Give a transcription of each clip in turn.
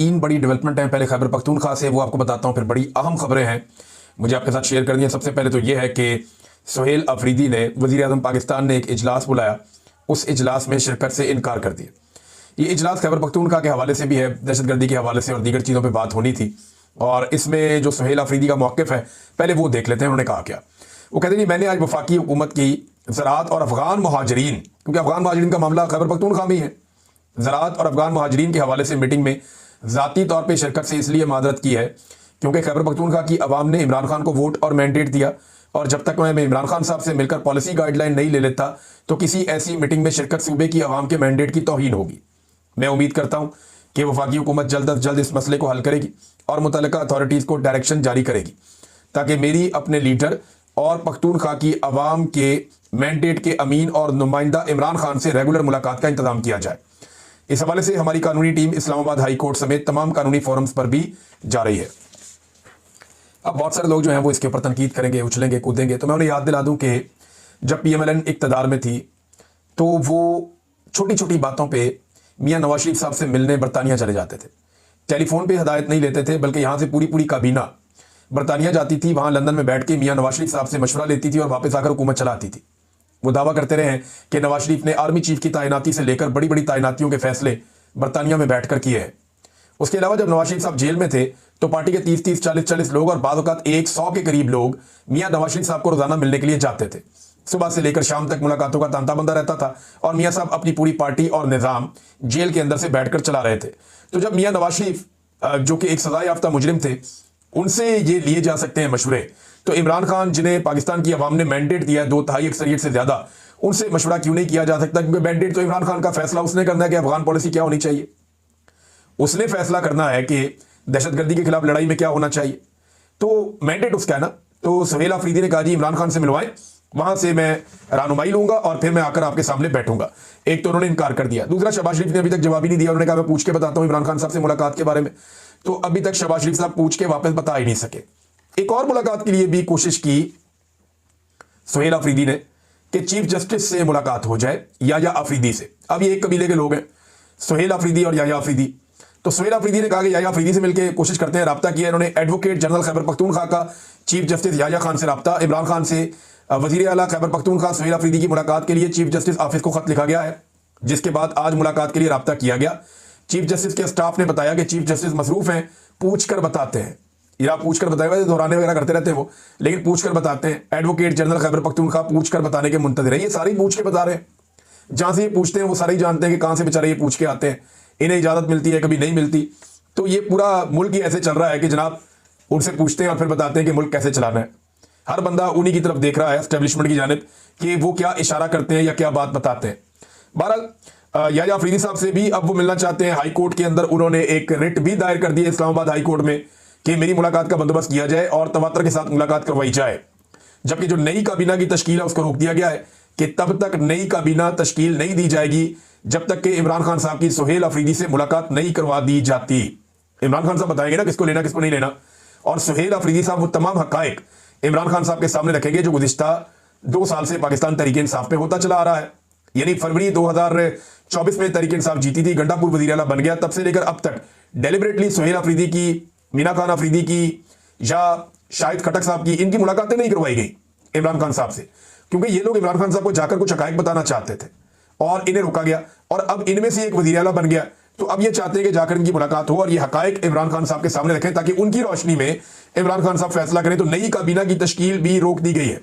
तीन बड़ी डेवलपमेंट हैं पहले खैबर पख्तूनख्वा से, वो आपको बताता हूँ, फिर बड़ी अहम खबरें हैं मुझे आपके साथ शेयर करनी है। सबसे पहले तो ये है कि सुहेल अफरीदी ने, वज़ीर आज़म पाकिस्तान ने एक इजलास बुलाया, उस इजलास में शिरकत से इनकार कर दिया। ये इजलास खैबर पख्तूनख्वा के हवाले से भी है, दहशतगर्दी के हवाले से और दीगर चीज़ों पर बात होनी थी। और इसमें जो सुहेल अफरीदी का मौक़िफ़ है पहले वो देख लेते हैं। उन्होंने कहा क्या, वो कहते हैं मैंने आज वफाकी हुकूमत की ज़राअत और अफ़गान महाजरीन, क्योंकि अफ़गान महाजरीन का मामला खैबर पख्तूनख्वा में ही है, ज़राअत और अफ़गान महाजरीन के हवाले से मीटिंग में ज़ाती तौर पर शिरकत से इसलिए मादरत की है क्योंकि खैबर पख्तूनख्वा की अवाम ने इमरान खान को वोट और मैंडेट दिया, और जब तक मैं इमरान खान साहब से मिलकर पॉलिसी गाइडलाइन नहीं ले लेता तो किसी ऐसी मीटिंग में शिरकत सूबे की अवाम के मैंडेट की तौहीन होगी। मैं उम्मीद करता हूँ कि वफाकी हुकूमत जल्द अज जल्द इस मसले को हल करेगी और मुतल्लिका अथॉरिटीज़ को डायरेक्शन जारी करेगी ताकि मेरी अपने लीडर और पख्तूनख्वा की अवाम के मैंडेट के अमीन और नुमाइंदा इमरान खान से रेगुलर मुलाकात का इंतजाम किया जाए। इस हवाले से हमारी कानूनी टीम इस्लामाबाद हाई कोर्ट समेत तमाम कानूनी फोरम्स पर भी जा रही है। अब बहुत सारे लोग जो हैं वो इसके ऊपर तनकीद करेंगे, उछलेंगे, कूदेंगे, तो मैं उन्हें याद दिला दूं कि जब PMLN इक़्तिदार में थी तो वो छोटी छोटी बातों पे मियां नवाज शरीफ साहब से मिलने बरतानिया चले जाते थे। टेलीफोन पे हिदायत नहीं लेते थे, बल्कि यहाँ से पूरी पूरी काबीना बरतानिया जाती थी, वहाँ लंदन में बैठ के मियां नवाज शरीफ साहब से मशवरा लेती थी और वापस आकर हुकूमत चलाती थी। वो दावा करते रहे हैं कि नवाज शरीफ ने आर्मी चीफ की तैनाती से लेकर बड़ी बड़ी तैनातियों के फैसले बरतानिया में बैठ कर किए हैं। उसके अलावा जब नवाज शरीफ साहब जेल में थे तो पार्टी के 30-30, 40-40 लोग और बाद औक़ात 100 के करीब लोग मियां नवाज शरीफ साहब को रोजाना मिलने के लिए जाते थे। सुबह से लेकर शाम तक मुलाकातों का तांता बंदा रहता था और मियां साहब अपनी पूरी पार्टी और निज़ाम जेल के अंदर से बैठकर चला रहे थे। तो जब मियां नवाज शरीफ जो कि एक सजा याफ्ता मुजरिम थे, उनसे ये लिए जा सकते हैं मशवरे, तो इमरान खान जिन्हें पाकिस्तान की अवाम ने मैंडेट दिया है 2/3 अक्सरियत से ज़्यादा, उनसे मशवरा क्यों नहीं किया जा सकता? क्योंकि मैंडेट तो इमरान खान का फैसला उसने करना है कि अफगान पॉलिसी क्या होनी चाहिए। उसने फैसला करना है कि दहशतगर्दी के खिलाफ लड़ाई में क्या होना चाहिए, तो मैंडेट उसका है ना। तो सुहेल अफरीदी ने कहा जी इमरान खान से मिलवाएं, वहां से मैं रहनुमाई लूंगा और फिर मैं आकर आपके सामने बैठूंगा। एक तो उन्होंने इनकार कर दिया। दूसरा, शहबाज शरीफ ने अभी तक जवाब ही नहीं दिया। उन्होंने कहा मैं पूछ के बताता हूं इमरान खान साहब से मुलाकात के बारे में, तो अभी तक शहबाज शरीफ साहब पूछ के वापस बता ही नहीं सके। एक और मुलाकात के लिए भी कोशिश की सुहेल अफरीदी ने कि चीफ जस्टिस से मुलाकात हो जाए, याया अफरीदी से। अब ये एक कबीले के लोग हैं, सुहेल अफरीदी और याया अफरीदी। तो सुहेल अफरीदी ने कहा कि याया अफरीदी से मिलकर कोशिश करते हैं, रब्ता किया इन्होंने। एडवोकेट जनरल खैबर पख्तूनख्वा का चीफ जस्टिस याया खान से रब्ता, इमरान खान से वजीर आला खैबर पख्तूनख्वा सुहेल अफरीदी की मुलाकात के लिए चीफ जस्टिस ऑफिस को खत लिखा गया है, जिसके बाद आज मुलाकात के लिए रब्ता किया गया। चीफ जस्टिस के स्टाफ ने बताया कि चीफ जस्टिस मसरूफ हैं, पूछ कर बताते हैं। या पूछ कर बताएगा, दोहराने वगैरह करते रहते हैं वो, लेकिन पूछ कर बताते हैं। एडवोकेट जनरल खैबर पख्तूनख्वा पूछ कर बताने के मुंतज़िर है। ये सारे पूछ के बता रहे हैं, जहां से ये पूछते हैं वो सारे ही जानते हैं कि कहां से बेचारे ये पूछ के आते हैं, इन्हें इजाजत मिलती है, कभी नहीं मिलती। तो ये पूरा मुल्क ही ऐसे चल रहा है कि जनाब उनसे पूछते हैं और फिर बताते हैं कि मुल्क कैसे चलाना है। हर बंदा उन्हीं की तरफ देख रहा है, एस्टेब्लिशमेंट की जानिब, कि वो क्या इशारा करते हैं या क्या बात बताते हैं। बहरहाल याया अफरीदी साहब से भी अब वो मिलना चाहते हैं। हाई कोर्ट के अंदर उन्होंने एक रिट भी दायर कर दी है इस्लामाबाद हाई कोर्ट में कि मेरी मुलाकात का बंदोबस्त किया जाए और तवातर के साथ मुलाकात करवाई जाए। जबकि जो नई काबीना की तश्कील है उसको रोक दिया गया है कि तब तक नई काबीना तश्कील नहीं दी जाएगी जब तक कि इमरान खान साहब की सुहेल अफरीदी से मुलाकात नहीं करवा दी जाती। इमरान खान साहब बताएंगे ना किसको लेना किसको नहीं लेना, और सुहेल अफरीदी साहब वो तमाम हकायक इमरान खान साहब के सामने रखेंगे जो गुज़िश्ता 2 साल से पाकिस्तान तहरीक इंसाफ पे होता चला आ रहा है। यानी फरवरी 2024 में तहरीक इंसाफ जीती थी, गंडापुर वज़ीर आला बन गया, तब से लेकर अब तक डेलिबरेटली सुहेल अफरीदी की, मीना खान अफरीदी की या शाहिद खटक साहब की, इनकी मुलाकातें नहीं करवाई गई इमरान खान साहब से, क्योंकि ये लोग इमरान खान साहब को जाकर कुछ हकायक बताना चाहते थे और इन्हें रोका गया। और अब इनमें से एक वज़ीर आला बन गया, तो अब ये चाहते हैं कि जाकर इनकी मुलाकात हो और ये हकायक इमरान खान साहब के सामने रखें ताकि उनकी रोशनी में इमरान खान साहब फैसला करें। तो नई काबीना की तश्कील भी रोक दी गई है।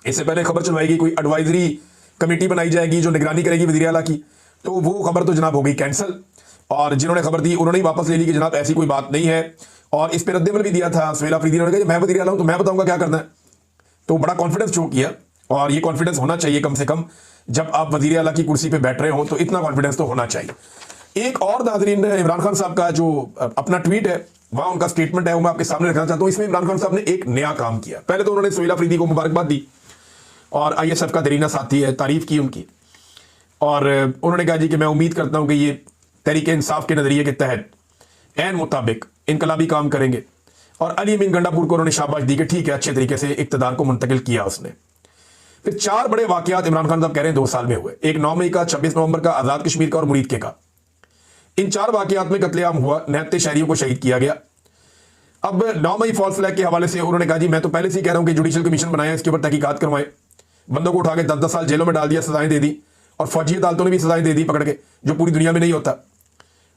इससे पहले खबर चलवाई गई कोई एडवाइजरी कमेटी बनाई जाएगी जो निगरानी करेगी वज़ीर आला की, तो वो खबर तो जनाब हो गई कैंसिल, और जिन्होंने खबर दी उन्होंने ही वापस ले ली कि जनाब ऐसी कोई बात नहीं है। और इस पर रद्दमल भी दिया था सुहेल अफरीदी ने, कहा मैं वज़ीर आला हूं तो मैं बताऊंगा क्या करना है। तो बड़ा कॉन्फिडेंस शो किया, और ये कॉन्फिडेंस होना चाहिए कम से कम, जब आप वज़ीर आला की कुर्सी पे बैठ रहे हो तो इतना कॉन्फिडेंस तो होना चाहिए। एक और नाज़रीन, इमरान खान साहब का जो अपना ट्वीट है, वहां उनका स्टेटमेंट है, वो मैं आपके सामने रखना चाहता हूं। इसमें इमरान खान साहब ने एक नया काम किया। पहले तो उन्होंने सुहेल अफरीदी को मुबारकबाद दी और ISF का दरीना साथी है, तारीफ की उनकी, और उन्होंने कहा जी कि मैं उम्मीद करता हूं कि ये तहरीक इंसाफ के नजरिए के तहत ऐन मुताबिक इनकलाबी काम करेंगे। और अली अमीन गंडापुर को उन्होंने शाबाश दी कि ठीक है, अच्छे तरीके से इक्तदार को मुंतकिल किया उसने। फिर 4 बड़े वाकयात इमरान खान साहब कह रहे हैं 2 साल में हुए। एक 9 मई का, 26 नवंबर का, आज़ाद कश्मीर का और मुरीद के का। इन 4 वाकयात में कत्लेआम हुआ, 69 शहरियों को शहीद किया गया। अब 9 मई फॉल्स फ्लैग के हवाले से उन्होंने कहा जी मैं तो पहले से ही कह रहा हूं कि जुडिशियल कमीशन बनाया, इसके ऊपर तहकीकात करवाएं। बंदों को उठा के 10-10 साल जेलों में डाल दिया, सजाएं दे दी, और फौजी अदालतों ने भी सजाएं दे दी पकड़ के, जो पूरी दुनिया में नहीं होता।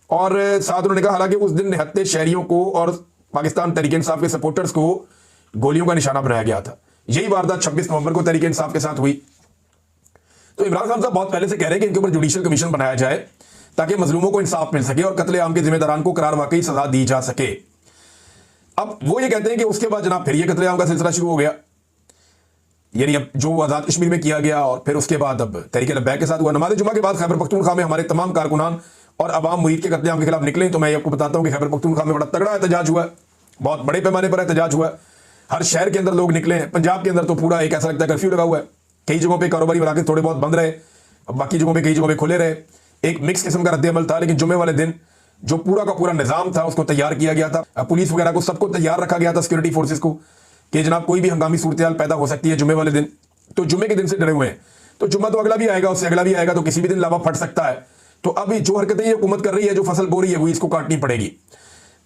और साथ उन्होंने कहा हालांकि उस दिन 69 शहरियों को और पाकिस्तान तहरीक इंसाफ के सपोर्टर्स को गोलियों का निशाना बनाया गया था। यही वारदात 26 नवंबर को तहरीक इंसाफ के साथ हुई। तो इमरान खान साहब बहुत पहले से कह रहे हैं कि इनके ऊपर जुडिशियल कमीशन बनाया जाए ताकि मजलूमों को इंसाफ मिल सके और कत्लेआम के जिम्मेदारान को करार वाकई सजा दी जा सके। अब वो ये कहते हैं कि उसके बाद जनाब फिर ये कत्लेआम का सिलसिला शुरू हो गया, यानी अब जो आज़ाद कश्मीर में किया गया और फिर उसके बाद अब तहरीक लब्बैक के साथ हुआ। नमाज जुमा के बाद खैबर पख्तूनख्वा में हमारे तमाम कारकुनान और अवाम मुरीद के कत्लेआम के खिलाफ निकले। तो मैं आपको बताता हूँ कि खैबर पख्तूनख्वा में बड़ा तगड़ा एहतजाज हुआ, बहुत बड़े पैमाने पर एहतजाज हुआ। हर शहर के अंदर लोग निकले हैं। पंजाब के अंदर तो पूरा एक ऐसा लगता है कर्फ्यू लगा हुआ है। कई जगहों पे कारोबारी मराकज़ थोड़े बहुत बंद रहे, बाकी जगहों पे कई जगहों पे खुले रहे। एक मिक्स किस्म का रद्द-ए-अमल था, लेकिन जुमे वाले दिन जो पूरा का पूरा निज़ाम था उसको तैयार किया गया था। पुलिस वगैरह को सबको तैयार रखा गया था, सिक्योरिटी फोर्सेस को, कि जनाब कोई भी हंगामी सूरत पैदा हो सकती है जुमे वाले दिन। तो जुमे के दिन से डरे हुए हैं, तो जुम्मा तो अगला भी आएगा, उससे अगला भी आएगा, तो किसी भी दिन लावा फट सकता है। तो अभी जो हरकतें ये हुकूमत कर रही है, जो फसल बो रही है, वो इसको काटनी पड़ेगी।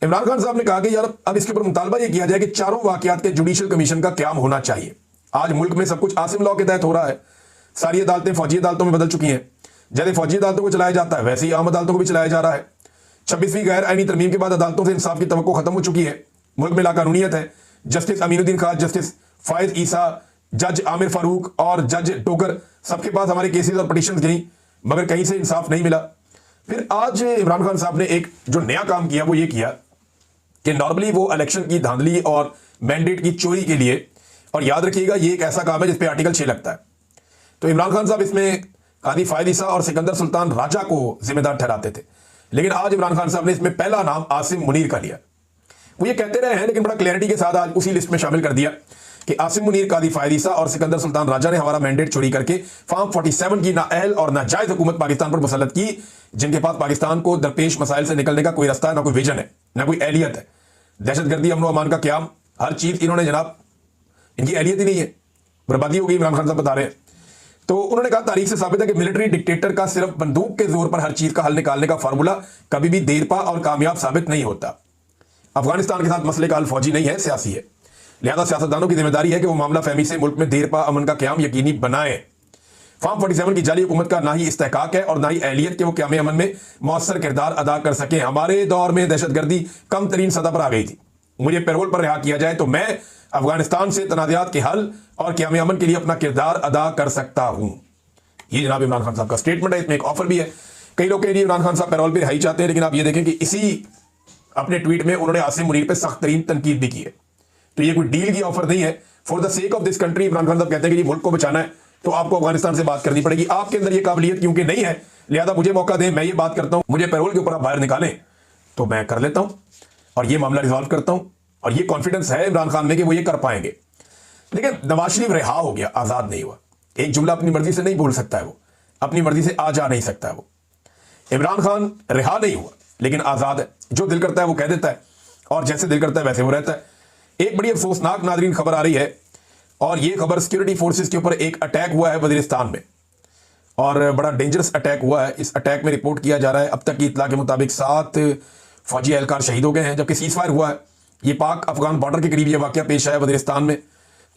इमरान खान साहब ने कहा कि यार अब इसके ऊपर मुतालबा ये किया जाए कि चारों वाकयात के जुडिशियल कमीशन का क्याम होना चाहिए। आज मुल्क में सब कुछ आसिम लॉ के तहत हो रहा है। सारी अदालतें फौजी अदालतों में बदल चुकी हैं। जैसे फौजी अदालतों को चलाया जाता है वैसे ही आम अदालतों को भी चलाया जा रहा है। 26वीं गैर आईनी तरमीम के बाद अदालतों से इंसाफ की तवक्को खत्म हो चुकी है। मुल्क में लाकानूनियत है। जस्टिस अमीनुद्दीन खान, जस्टिस फायज ईसा, जज आमिर फारूक और जज डोगर, सबके पास हमारे केसेस और पटिशन गई, मगर कहीं से इंसाफ नहीं मिला। फिर आज इमरान खान साहब ने एक जो नया काम किया वो ये किया कि नॉर्मली वो इलेक्शन की धांधली और मैंडेट की चोरी के लिए, और याद रखिएगा ये एक ऐसा काम है जिसपे आर्टिकल 6 लगता है, तो इमरान खान साहब इसमें कादी फायद ईसा और सिकंदर सुल्तान राजा को जिम्मेदार ठहराते थे। लेकिन आज इमरान खान साहब ने इसमें पहला नाम आसिम मुनीर का लिया। वो ये कहते रहे हैं लेकिन बड़ा क्लैरिटी के साथ आज उसी लिस्ट में शामिल कर दिया कि आसिम मुनीर, कादी फायद ईसा और सिकंदर सुल्तान राजा ने हमारा मैंडेट चोरी करके फॉर्म 47 की नाअहल और नाजायज हुकूमत पाकिस्तान पर मुसल्लत की, जिनके पास पाकिस्तान को दरपेश मसाइल से निकलने का कोई रास्ता है, ना कोई विजन है, ना कोई एहलियत है। दहशतगर्दी, अमन अमान का क्याम, हर चीज इन्होंने जनाब, इनकी एहलियत ही नहीं है, बर्बादी हो गई। इमरान खान साहब बता रहे हैं। तो उन्होंने कहा तारीख से साबित है कि मिलिट्री डिक्टेटर का सिर्फ बंदूक के जोर पर हर चीज का हल निकालने का फार्मूला कभी भी देरपा और कामयाब साबित नहीं होता। अफगानिस्तान के साथ मसले का हल फौजी नहीं है, सियासी है। लिहाजा सियासतदानों की जिम्मेदारी है कि वो मामला फहमी से मुल्क में देरपा अमन का क्याम यकीनी बनाए। फॉर्म 47 की जाली हुकूमत का ना ही इस्तेहकाक है और ना ही अहलियत के वो क्याम अमन में मौसर किरदार अदा कर सके। हमारे दौर में दहशतगर्दी कम तरीन सतह पर आ गई थी। मुझे पैरोल पर रिहा किया जाए तो मैं अफगानिस्तान से तनाज़ात के हल और क़याम अमन के लिए अपना किरदार अदा कर सकता हूं। ये जनाब इमरान खान साहब का स्टेटमेंट है। इसमें एक ऑफर भी है। कई लोग कह रही इमरान खान साहब पैरोल पर रिहाई चाहते हैं, लेकिन आप ये देखें कि इसी अपने ट्वीट में उन्होंने आसिम मुनीर पर सख्त तरीन तनकीद भी की है। तो ये कोई डील की ऑफर नहीं है। For the sake of this country Imran Khan साहब कहते हैं कि मुल्क को बचाना है तो आपको अफगानिस्तान से बात करनी पड़ेगी। आपके अंदर ये काबिलियत क्योंकि नहीं है, लिहाजा मुझे मौका दें, मैं ये बात करता हूं, मुझे पैरोल के ऊपर आप बाहर निकालें तो मैं कर लेता हूं और ये मामला रिजॉल्व करता हूं। और ये कॉन्फिडेंस है इमरान खान में कि वो ये कर पाएंगे। लेकिन नवाज शरीफ रिहा हो गया, आजाद नहीं हुआ। एक जुमला अपनी मर्जी से नहीं बोल सकता है, वो अपनी मर्जी से आ जा नहीं सकता है। वो इमरान खान रिहा नहीं हुआ लेकिन आजाद है। जो दिल करता है वो कह देता है और जैसे दिल करता है वैसे वो रहता है। एक बड़ी अफसोसनाक नाजरीन खबर आ रही है और ये खबर सिक्योरिटी फोर्सेस के ऊपर एक अटैक हुआ है वजीरिस्तान में और बड़ा डेंजरस अटैक हुआ है। इस अटैक में रिपोर्ट किया जा रहा है अब तक की इतला के मुताबिक 7 फौजी एहलकार शहीद हो गए हैं, जबकि सीज फायर हुआ है। ये पाक अफगान बॉर्डर के करीब ये वाकया पेश आया वजीरिस्तान में।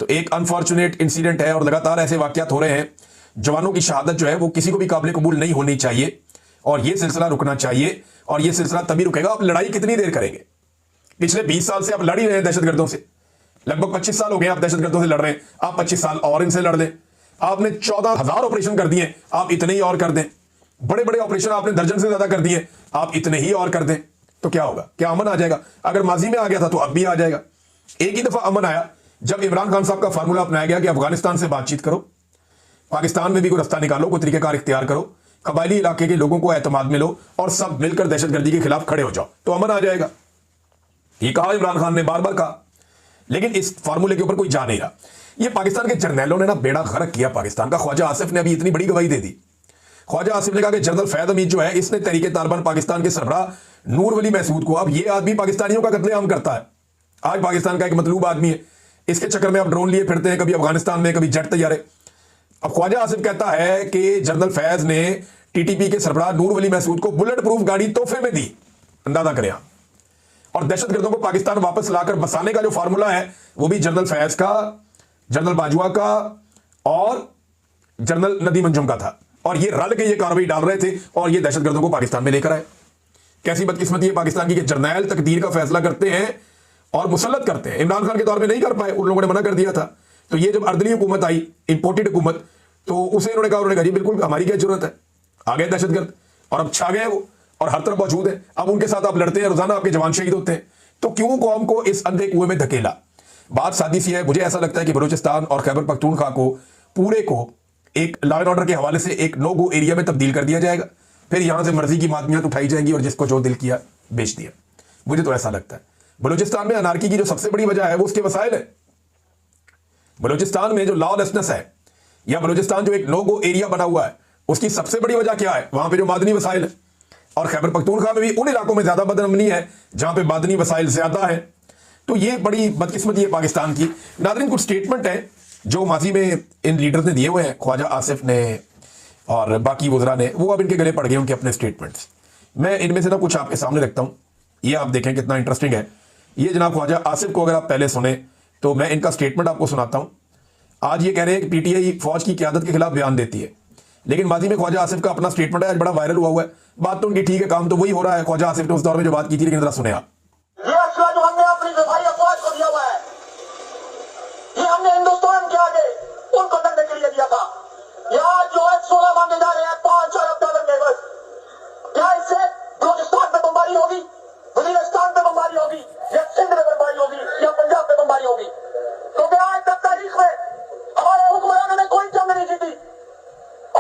तो एक अनफॉर्चुनेट इंसिडेंट है और लगातार ऐसे वाकयात हो रहे हैं। जवानों की शहादत जो है वो किसी को भी काबिल कबूल नहीं होनी चाहिए और ये सिलसिला रुकना चाहिए। और ये सिलसिला तभी रुकेगा, आप लड़ाई कितनी देर करेंगे? पिछले 20 साल से आप लड़ ही रहे हैं दहशतगर्दों से। लगभग 25 साल हो गए आप दहशतगर्दों से लड़ रहे हैं। आप 25 साल और इनसे लड़ लें। आपने 14,000 ऑपरेशन कर दिए, आप इतने ही और कर दें। बड़े बड़े ऑपरेशन आपने दर्जन से ज्यादा कर दिए, आप इतने ही और कर दें तो क्या होगा? क्या अमन आ जाएगा? अगर माजी में आ गया था तो अब भी आ जाएगा। एक ही दफा अमन आया जब इमरान खान साहब का फार्मूला अपनाया गया कि अफगानिस्तान से बातचीत करो, पाकिस्तान में भी कोई रास्ता निकालो, कोई तरीकेकार इख्तियार करो, कबायली इलाके के लोगों को एतमाद में लो और सब मिलकर दहशतगर्दी के खिलाफ खड़े हो जाओ तो अमन आ जाएगा। ये कहा इमरान खान ने, बार बार कहा, लेकिन इस फार्मूले के ऊपर कोई जा नहीं रहा। ये पाकिस्तान के जर्नैलों ने ना बेड़ा गर्क किया पाकिस्तान का। ख्वाजा आसिफ ने अभी इतनी बड़ी गवाही दे दी। ख्वाजा आसिफ ने कहा कि जनरल फैद हमीद जो है इसने तहरीके तालिबान पाकिस्तान के सरबराह नूर वली महसूद को, अब ये आदमी पाकिस्तानियों का कत्लेआम करता है। आज पाकिस्तान का एक मतलूब आदमी है, इसके चक्कर में आप ड्रोन लिए फिरते हैं, कभी अफगानिस्तान में, कभी जेट तैयारे। अब ख्वाजा आसिफ कहता है कि जनरल फैज ने टीटीपी के सरबराह नूर वली महसूद को बुलेट प्रूफ गाड़ी तोहफे में दी। अंदाजा करें आप। और दहशतगर्दों को पाकिस्तान वापस लाकर बसाने का जो फार्मूला है वो भी जनरल फैज का, जनरल बाजवा का और जनरल नदीम अंजुम का था। और ये रल के ये कार्रवाई डाल रहे थे और ये दहशतगर्दों को पाकिस्तान में लेकर आए। कैसी बदकिस्मती है पाकिस्तान की कि जर्नैल तकदीर का फैसला करते हैं और मुसल्लत करते हैं। इमरान खान के दौर में नहीं कर पाए, उन लोगों ने मना कर दिया था। तो ये जब अर्दली हुकूमत आई, इंपोर्टेड हुकूमत, तो उसे उन्होंने कहा जी बिल्कुल हमारी क्या जरूरत है, आ गए दहशतगर्द और अब छा गए वो और हर तरफ मौजूद है। अब उनके साथ आप लड़ते हैं, रोजाना आपके जवान शहीद होते हैं, तो क्यों कौम को इस अंधे कुएं में धकेला। बात सादी सी है। मुझे ऐसा लगता है कि बलूचिस्तान और खैबर पख्तूनख्वा को पूरे को एक लॉ एंड ऑर्डर के हवाले से एक नो गो एरिया में तब्दील कर दिया जाएगा। फिर यहां से मर्जी की मातमियात उठाई जाएंगी और जिसको जो दिल किया बेच दिया। मुझे तो ऐसा लगता है। बलूचिस्तान में अनार्की की जो सबसे बड़ी वजह है वो उसके वसाइल है। बलूचिस्तान में जो लॉलेसनेस है या बलूचिस्तान जो एक नो गो एरिया बना हुआ है उसकी सबसे बड़ी वजह क्या है? वहां पे जो मादनी वसाइल है। और खैबर पख्तूनख्वा में भी उन इलाकों में ज्यादा बदअमनी है जहां पे मादनी वसाइल ज्यादा है। तो ये बड़ी बदकिस्मती है पाकिस्तान की। नाज़रीन, कुछ स्टेटमेंट है जो माजी में इन लीडर्स ने दिए हुए हैं, ख्वाजा आसिफ ने और बाकी वज़रा ने, वो अब इनके गले पड़ गए उनके अपने स्टेटमेंट्स। मैं इनमें से ना कुछ आपके सामने रखता हूँ, ये आप देखें कितना इंटरेस्टिंग है। ये जनाब ख्वाजा आसिफ को अगर आप पहले सुने तो मैं इनका स्टेटमेंट आपको सुनाता हूँ। आज ये कह रहे हैं कि पीटीआई फौज की क़यादत के खिलाफ बयान देती है, लेकिन माजी में ख्वाजा आसिफ का अपना स्टेटमेंट है, आज बड़ा वायरल हुआ हुआ है। बात तो उनकी ठीक है, काम तो वही हो रहा है। ख्वाजा आसिफ ने उस दौर में जो बात की थी, लेकिन जरा सुने आप। ये असला जो हमने अपनी दफाई अफवाज को दिया हुआ है, ये हमने हिंदुस्तान के आगे उनको लड़ने के लिए दिया था। यहाँ जो F-16 मांगे जा रहे हैं $5 अरब के बस, क्या इससे बलूचिस्तान पे बमबारी होगी, वजीरिस्तान पे बमबारी होगी, या सिंध में बमबारी होगी, या पंजाब पे बमबारी होगी? क्योंकि आज तक तारीख में हमारे हुक्मरानों ने कोई जंग नहीं जीती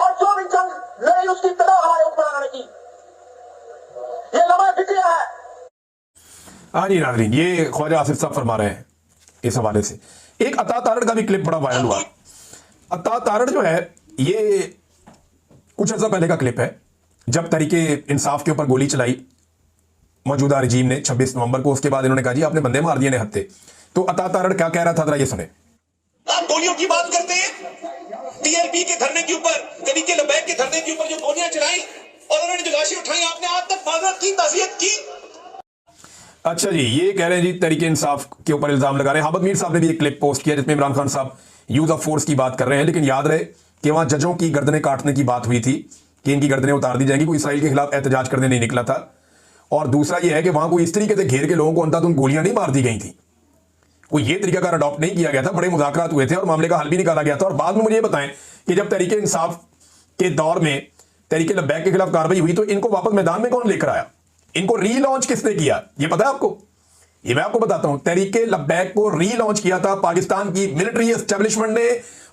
और जो भी जंग लड़ी उसकी इब्तिदा हमारे हुक्मरानों ने की। ये लम्हा फिक्रिया है। हाँ जी नाज़रीन, ये ख्वाजा आसिफ साहब फरमा रहे हैं इस हवाले से। एक अता तारड़ का भी क्लिप बड़ा वायरल हुआ। अता तारड़ जो है ये कुछ अर्सा पहले का क्लिप है, जब तहरीके इंसाफ के ऊपर गोली चलाई मौजूदा रजीम ने 26 नवंबर को। उसके बाद इन्होंने कहा जी आपने बंदे मार दिए ने हत्ते। तो अता तारड़ क्या कह रहा था, जरा ये सुने। आप गोलियों की बात करते हैं, टीएलपी के धरने के ऊपर, तरीके लबैक के धरने के ऊपर जो गोलियां चलाई और उन्होंने जो लाशें उठाई, आपने आज तक माजरत की, ताज़ियत की। अच्छा जी, ये कह रहे हैं जी तहरीके इंसाफ के ऊपर इल्जाम लगा रहे हैं। हामिद मीर साहब ने भी एक क्लिप पोस्ट किया जिसमें इमरान खान साहब यूज ऑफ फोर्स की बात कर रहे हैं, लेकिन याद रहे कि वहां जजों की गर्दनें काटने की बात हुई थी कि इनकी गर्दनें उतार दी जाएंगी। कोई इसराइल के खिलाफ एहतजाज करने नहीं निकला था। और दूसरा यह है कि वहां कोई इस तरीके से घेर के लोगों को अंधाधुंध गोलियां नहीं मार दी गई थी। कोई ये तरीकाकार अडॉप्ट नहीं किया गया था। बड़े मुज़ाकरात हुए थे और मामले का हल भी निकाला गया था। और बाद में मुझे ये बताएं कि जब तहरीके इंसाफ के दौर में तहरीके लब्बैक के खिलाफ कार्रवाई हुई तो इनको वापस मैदान में कौन लेकर आया? इनको रीलॉन्च किसने किया, ये पता है आपको? ये मैं आपको बताता हूं। तहरीके लब्बैक को रीलॉन्च किया था पाकिस्तान की मिलिट्री एस्टेब्लिशमेंट ने,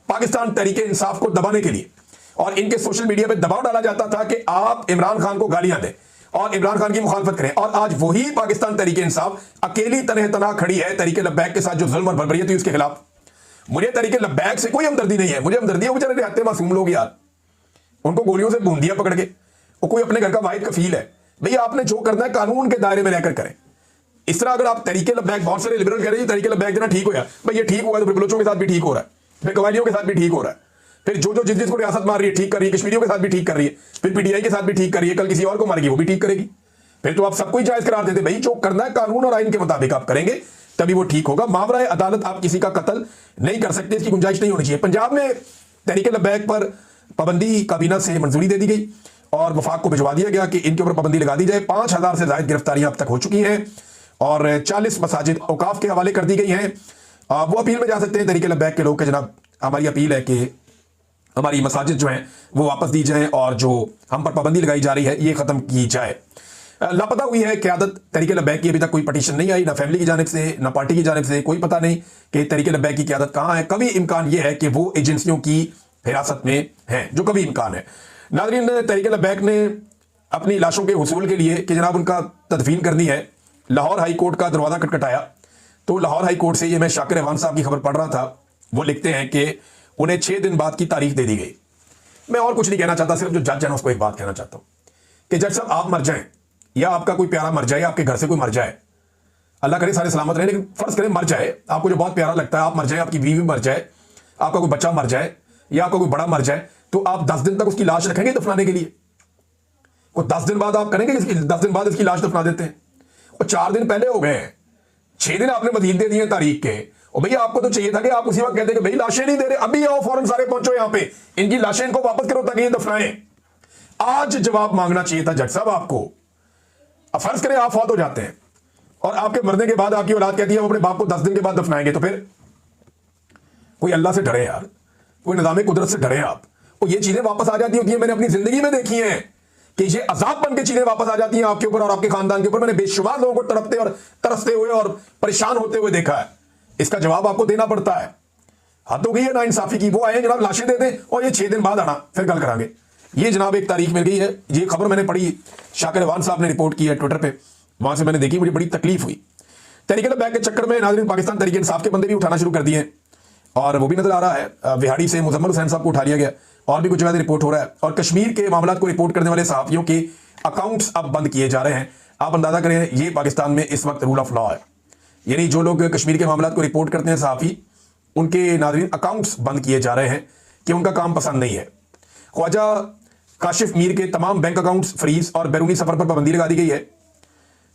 पाकिस्तान तहरीके इंसाफ को दबाने के लिए। और इनके सोशल मीडिया पे दबाव डाला जाता था कि आप इमरान खान को गालियां दें और इमरान खान की मुखालफत करें। और आज वही पाकिस्तान तहरीके इंसाफ अकेली तनह तना खड़ी है तहरीके लब्बैक के साथ जो जुल्म और बर्बरियत हुई उसके खिलाफ। मुझे तहरीके लब्बैक से कोई हमदर्दी नहीं है, मुझे हमदर्दी है बेचारे निहत्ते मासूम लोग यार, उनको गोलियों से बूंदियां पकड़ के। वो कोई अपने घर का वाहिद कफील है। भैया आपने जो करना है कानून के दायरे में रहकर करें। इस तरह अगर आप तहरीके लब्बैक, बहुत सारे लिबरल कह रहे हैं तहरीके लब्बैक देना ठीक हो गया, भाई ये ठीक हुआ तो फिर बलोचों के साथ भी ठीक हो रहा है, फिर कबायलियों के साथ भी ठीक हो रहा है, फिर जो जिस जिसको रियासत मार रही है ठीक कर रही है, कश्मीरियों के साथ भी ठीक कर रही है, फिर पीटीआई के साथ भी ठीक कर रही है, कल किसी और को मारेगी वो भी ठीक करेगी। फिर तो आप सबको ही जायज करार देते। भाई जो करना है कानून और आइन के मुताबिक आप करेंगे तभी वो ठीक होगा। मावरा अदालत आप किसी का कत्ल नहीं कर सकते, इसकी गुंजाइश नहीं होनी चाहिए। पंजाब में तहरीके लब्बैक पर पाबंदी काबीना से मंजूरी दे दी गई और वफाक को भिजवा दिया गया कि इनके ऊपर पाबंदी लगा दी जाए। 5000 से ज्यादा गिरफ्तारियां अब तक हो चुकी हैं और 40 मसाजिद औकाफ के हवाले कर दी गई हैं। वो अपील में जा सकते हैं तहरीके लब्बैक के लोग कि जनाब हमारी अपील है कि हमारी मसाजिद जो हैं वो वापस दी जाएं और जो हम पर पाबंदी लगाई जा रही है ये खत्म की जाए। लापता हुई है क़यादत तहरीके लब्बैक की, अभी तक कोई पटिशन नहीं आई, ना फैमिली की जानिब से ना पार्टी की जानिब से। कोई पता नहीं कि तहरीके लब्बैक की क़यादत कहाँ है। कभी इम्कान ये है कि वो एजेंसियों की हिरासत में है, जो कभी इम्कान है। नाज़रीन, तहरीके लब्बैक ने अपनी लाशों के हुसूल के लिए कि जनाब उनका तदफीन करनी है, लाहौर हाई कोर्ट का दरवाज़ा खटखटाया। तो लाहौर हाई कोर्ट से ये मैं शाकिर रहमान साहब की खबर पढ़ रहा था, वो लिखते हैं कि उन्हें 6 दिन बाद की तारीख दे दी गई। मैं और कुछ नहीं कहना चाहता, सिर्फ जो जज है ना उसको एक बात कहना चाहता हूँ कि जज साहब आप मर जाएं या आपका कोई प्यारा मर जाए, आपके घर से कोई मर जाए, अल्लाह करे सारे सलामत रहे, लेकिन फर्ज करें मर जाए, आपको जो बहुत प्यारा लगता है, आप मर जाए, आपकी बीवी मर जाए, आपका कोई बच्चा मर जाए या आपका कोई बड़ा मर जाए, तो आप 10 दिन तक उसकी लाश रखेंगे दफनाने के लिए? वो 10 दिन बाद आप करेंगे, 10 दिन बाद इसकी लाश दफना देते हैं। वो 4 दिन पहले हो गए हैं, 6 दिन आपने मजीद दे दिए तारीख के। और भैया आपको तो चाहिए था कि आप उसी वक्त कहते कि भाई लाशें नहीं दे रहे, अभी आओ फौरन सारे पहुंचो यहाँ पे, इनकी लाशें इनको वापस करो ताकि ये दफनाएं। आज जवाब मांगना चाहिए था जज साहब आपको। अब फर्ज करें आप फौत हो जाते हैं और आपके मरने के बाद आपकी औलाद कहती है हम अपने बाप को 10 दिन के बाद दफनाएंगे, तो फिर कोई अल्लाह से डरे यार, कोई निज़ाम कुदरत से डरे आप। और ये चीजें वापस आ जाती होती है, मैंने अपनी जिंदगी में देखी हैं कि ये अजाब बन के चीजें वापस आ जाती हैं आपके ऊपर और आपके खानदान के ऊपर। मैंने बेशुमार लोगों को तड़पते और तरसते हुए और परेशान होते हुए देखा है। इसका जवाब आपको देना पड़ता है। हद हो गई है ना इंसाफी की। वो आए जनाब लाशें दे दें और ये 6 दिन बाद आना, फिर गल करांगे। ये जनाब एक तारीख मिल गई है, ये खबर मैंने पढ़ी, शाकिर अवान साहब ने रिपोर्ट की है ट्विटर पे, वहां से मैंने देखी, मुझे बड़ी तकलीफ हुई। तहरीक बैक के चक्कर में नाज़रीन पाकिस्तान तहरीक इंसाफ के बंदे भी उठाना शुरू कर दिए हैं और वो भी नजर आ रहा है। विहाड़ी से मुजम्मल हुसैन साहब को उठा लिया गया और भी कुछ जगह से रिपोर्ट हो रहा है। और कश्मीर के मामला को रिपोर्ट करने वाले सहाफियों के अकाउंट्स अब बंद किए जा रहे हैं। आप अंदाजा करें, ये पाकिस्तान में इस वक्त रूल ऑफ लॉ है, यानी जो लोग कश्मीर के मामला को रिपोर्ट करते हैं सहाफी, उनके नाज़रीन अकाउंट्स बंद किए जा रहे हैं कि उनका काम पसंद नहीं है। ख्वाजा काशिफ मीर के तमाम बैंक अकाउंट्स फ्रीज और बैरूनी सफर पर पाबंदी लगा दी गई है,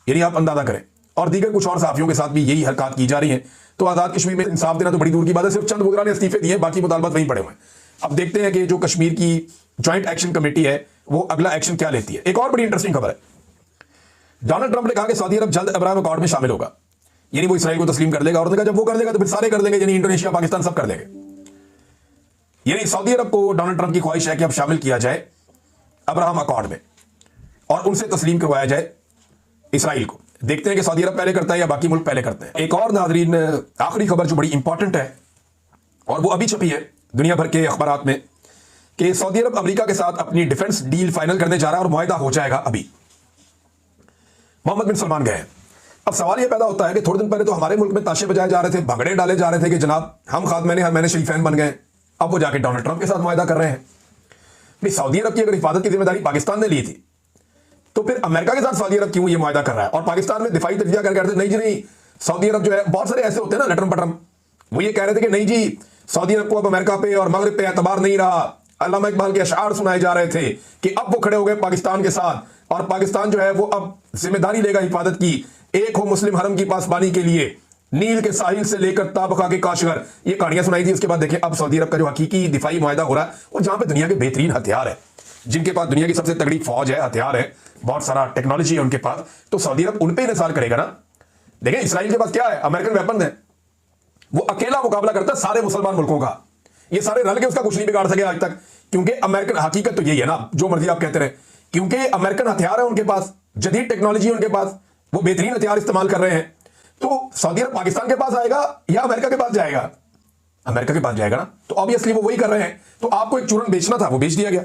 यानी आप अंदाजा करें। और दीगर कुछ और सहाफियों के साथ भी यही हरकत की जा रही है। तो आज़ाद कश्मीर में इंसाफ देना तो बड़ी दूर की बात है, सिर्फ चंद वज़रा ने इस्तीफे दिए, बाकी मुतालबात वहीं पड़े हुए हैं। अब देखते हैं कि जो कश्मीर की ज्वाइंट एक्शन कमेटी है वो अगला एक्शन क्या लेती है। एक और बड़ी इंटरेस्टिंग खबर है, डोनाल्ड ट्रंप ने कहा कि सऊदी अरब जल्द अब्राहम अकॉर्ड में शामिल होगा, यानी वो इसराइल को तस्लीम कर लेगा। और उसने कहा जब वो कर लेगा तो फिर सारे कर लेंगे, यानी इंडोनेशिया पाकिस्तान सब कर लेंगे। यानी सऊदी अरब को डोनाल्ड ट्रंप की ख्वाहिश है कि अब शामिल किया जाए अब्राहम अकॉर्ड में और उनसे तस्लीम करवाया जाए इसराइल को। देखते हैं कि सऊदी अरब पहले करता है या बाकी मुल्क पहले करते हैं। एक और नाजरीन आखिरी खबर जो बड़ी इंपॉर्टेंट है और वो अभी छपी है दुनिया भर के अखबारात में कि सऊदी अरब अमेरिका के साथ अपनी डिफेंस डील फाइनल करने जा रहा है और मुआहदा हो जाएगा अभी। मोहम्मद बिन सलमान गए हैं। अब सवाल यह पैदा होता है कि थोड़े दिन पहले तो हमारे मुल्क में ताशे बजाए जा रहे थे, भगड़े डाले जा रहे थे कि जनाब हम मैंने शरीफैन बन गए। अब वो जाके डोनाल्ड ट्रंप के साथ मुआहदा कर रहे हैं। सऊदी अरब की अगर हिफाजत की जिम्मेदारी पाकिस्तान ने ली थी तो फिर अमेरिका के साथ सऊदी अरब क्यों ये मुआहदा कर रहा है। और पाकिस्तान में दिफाई तजिया कर रहे थे नहीं जी नहीं, सऊदी अरब जो है, बहुत सारे ऐसे होते हैं ना लटरम पटरम, वो ये कह रहे थे कि नहीं जी सऊदी अरब को अब अमेरिका पे और मगरिब पे एतबार नहीं रहा। अल्लामा इकबाल के अशआर सुनाए जा रहे थे कि अब वो खड़े हो गए पाकिस्तान के साथ और पाकिस्तान जो है वो अब जिम्मेदारी लेगा हिफाजत की। एक हो मुस्लिम हरम की पासबानी के लिए, नील के साहिल से लेकर ताबका के काशगर, ये कहानियां सुनाई थी। उसके बाद देखें अब सऊदी अरब का जो हकीकी दिफाई मुआहदा हो रहा है और जहां पे दुनिया के बेहतरीन हथियार है, जिनके पास दुनिया की सबसे तगड़ी फौज है, हथियार है, बहुत सारा टेक्नोलॉजी है उनके पास, तो सऊदी अरब उन पे इंतजार करेगा ना। देखें इसराइल के पास क्या है, अमेरिकन वेपन है, वो अकेला मुकाबला करता है सारे मुसलमान मुल्कों का। ये सारे रल के उसका कुछ नहीं बिगाड़ सके आज तक, क्योंकि अमेरिकन हकीकत तो यही है ना, जो मर्जी आप कहते रहे, क्योंकि अमेरिकन हथियार है उनके पास, जदीद टेक्नोलॉजी है उनके पास, वो बेहतरीन हथियार इस्तेमाल कर रहे हैं। तो सऊदी अरब पाकिस्तान के पास आएगा या अमेरिका के पास जाएगा? अमेरिका के पास जाएगा ना। तो ऑब्वियसली वो वही कर रहे हैं। तो आपको एक चूरन बेचना था, वो बेच दिया गया।